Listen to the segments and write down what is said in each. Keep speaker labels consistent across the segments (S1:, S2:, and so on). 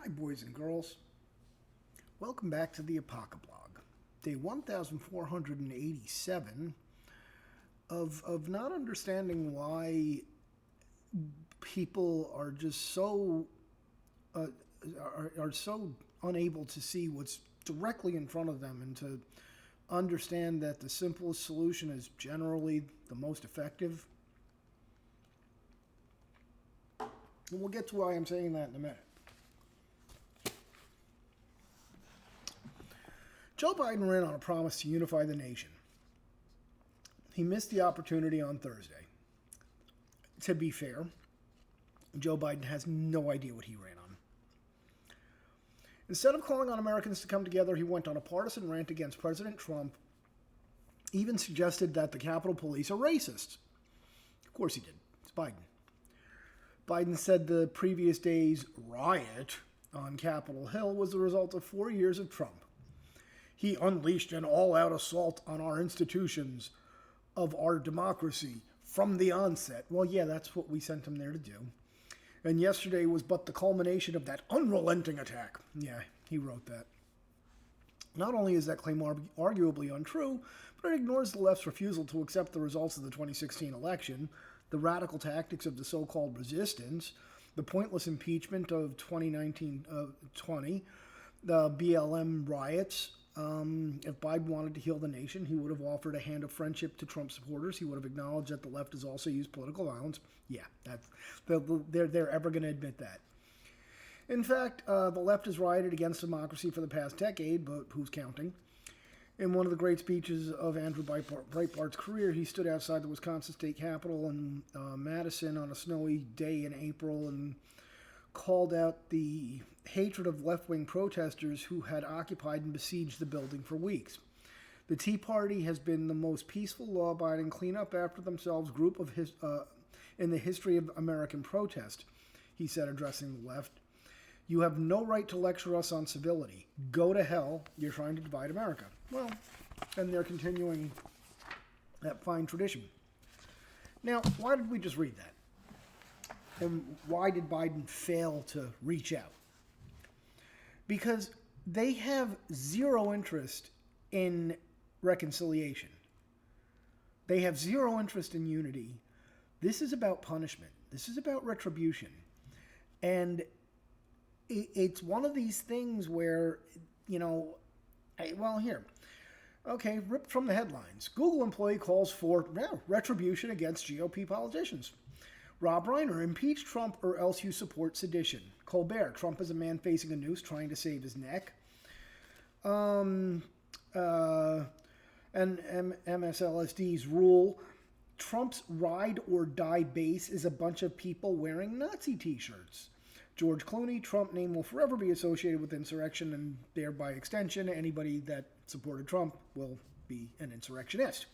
S1: Hi, boys and girls. Welcome back to the Apocablog. Day 1487 of not understanding why people are just so uh, are so unable to see what's directly in front of them and to understand that the simplest solution is generally the most effective. And we'll get to why I'm saying that in a minute. Joe Biden ran on a promise to unify the nation. He missed the opportunity on Thursday. To be fair, Joe Biden has no idea what he ran on. Instead of calling on Americans to come together, he went on a partisan rant against President Trump, even suggested that the Capitol Police are racists. Of course he did. It's Biden. Biden said the previous day's riot on Capitol Hill was the result of 4 years of Trump. He unleashed an all-out assault on our institutions of our democracy from the onset. Well, yeah, that's what we sent him there to do. And yesterday was but the culmination of that unrelenting attack. Yeah, he wrote that. Not only is that claim arguably untrue, but it ignores the left's refusal to accept the results of the 2016 election, the radical tactics of the so-called resistance, the pointless impeachment of 2019-20, the BLM riots. If Biden wanted to heal the nation, he would have offered a hand of friendship to Trump supporters. He would have acknowledged that the left has also used political violence. Yeah, they're ever going to admit that. In fact, the left has rioted against democracy for the past decade, but who's counting? In one of the great speeches of Andrew Breitbart's career, he stood outside the Wisconsin State Capitol in Madison on a snowy day in April and called out the hatred of left-wing protesters who had occupied and besieged the building for weeks. The Tea Party has been the most peaceful, law-abiding, clean-up-after-themselves group in the history of American protest, he said, addressing the left. You have no right to lecture us on civility. Go to hell. You're trying to divide America. Well, and they're continuing that fine tradition. Now, why did we just read that? And why did Biden fail to reach out? Because they have zero interest in reconciliation. They have zero interest in unity. This is about punishment. This is about retribution. And it's one of these things where, here. Okay, ripped from the headlines. Google employee calls for retribution against GOP politicians. Rob Reiner, impeach Trump or else you support sedition. Colbert, Trump is a man facing a noose trying to save his neck. And MSLSD's rule, Trump's ride or die base is a bunch of people wearing Nazi t-shirts. George Clooney, Trump name will forever be associated with insurrection, and thereby extension, anybody that supported Trump will be an insurrectionist.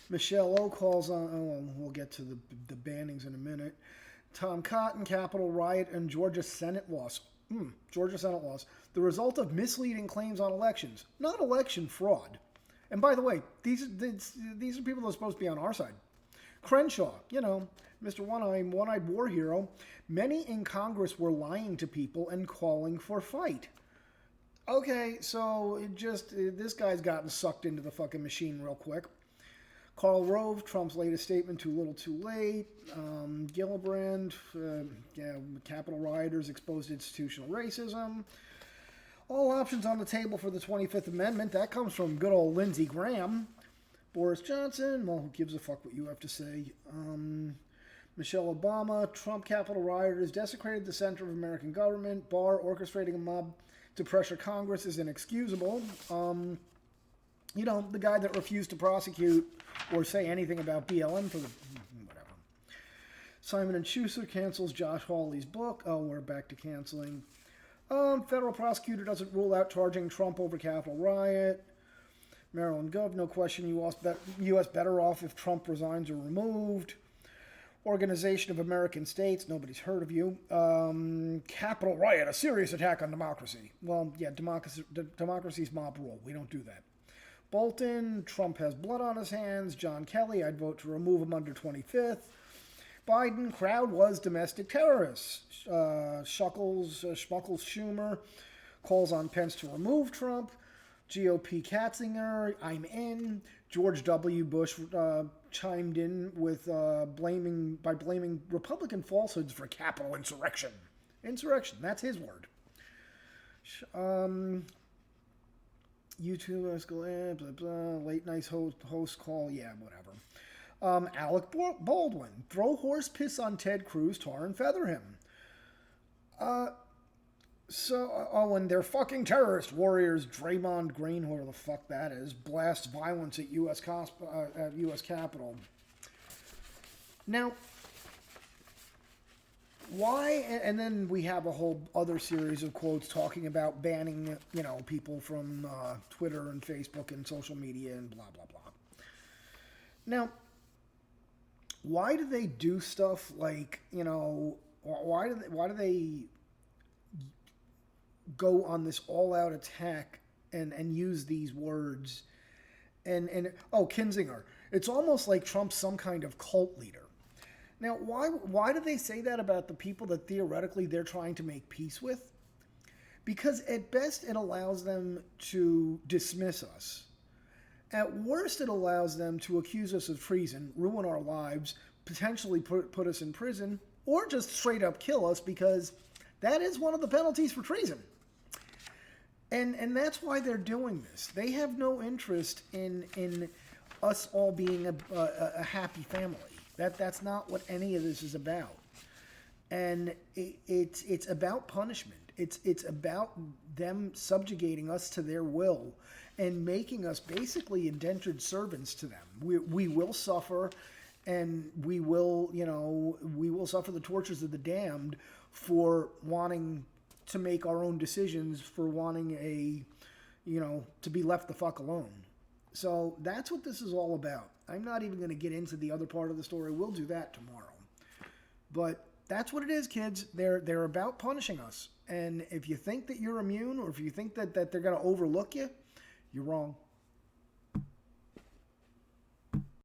S1: Michelle O calls on, we'll get to the bannings in a minute. Tom Cotton, Capitol riot, and Georgia Senate loss. Georgia Senate loss. The result of misleading claims on elections, not election fraud. And by the way, these are people that are supposed to be on our side. Crenshaw, Mr. One-Eyed War Hero. Many in Congress were lying to people and calling for fight. Okay, so this guy's gotten sucked into the fucking machine real quick. Karl Rove, Trump's latest statement, too little, too late. Gillibrand, Capitol rioters exposed institutional racism. All options on the table for the 25th Amendment. That comes from good old Lindsey Graham. Boris Johnson, well, who gives a fuck what you have to say. Michelle Obama, Trump Capitol rioters desecrated the center of American government. Barr orchestrating a mob to pressure Congress is inexcusable. The guy that refused to prosecute or say anything about BLM for the whatever. Simon & Schuster cancels Josh Hawley's book. Oh, we're back to canceling. Federal prosecutor doesn't rule out charging Trump over Capitol riot. Maryland Gov, no question U.S. better off if Trump resigns or removed. Organization of American States, nobody's heard of you. Capitol riot, a serious attack on democracy. Well, yeah, democracy's mob rule. We don't do that. Bolton, Trump has blood on his hands. John Kelly, I'd vote to remove him under 25th. Biden crowd was domestic terrorists. Schmuckles Schumer calls on Pence to remove Trump. GOP Katzinger, I'm in. George W. Bush chimed in with blaming Republican falsehoods for Capitol insurrection. Insurrection, that's his word. YouTube escalate, blah blah. Late night host call, yeah, whatever. Alec Baldwin, throw horse piss on Ted Cruz, tar and feather him. And they're fucking terrorist warriors. Draymond Green, whoever the fuck that is, blasts violence at U.S. Capitol. Now, why? And then we have a whole other series of quotes talking about banning, people from Twitter and Facebook and social media and blah blah blah. Now, why do they do stuff like, why do they go on this all-out attack and use these words? And Kinzinger, it's almost like Trump's some kind of cult leader. Now, why do they say that about the people that theoretically they're trying to make peace with? Because at best it allows them to dismiss us. At worst, it allows them to accuse us of treason, ruin our lives, potentially put us in prison, or just straight up kill us, because that is one of the penalties for treason. And that's why they're doing this. They have no interest in us all being a happy family. That's not what any of this is about. And it's about punishment. It's about them subjugating us to their will and making us basically indentured servants to them. We will suffer, and we will suffer the tortures of the damned for wanting to make our own decisions, for wanting to be left the fuck alone. So that's what this is all about. I'm not even going to get into the other part of the story. We'll do that tomorrow. But that's what it is, kids. They're about punishing us. And if you think that you're immune, or if you think that they're going to overlook you, you're wrong.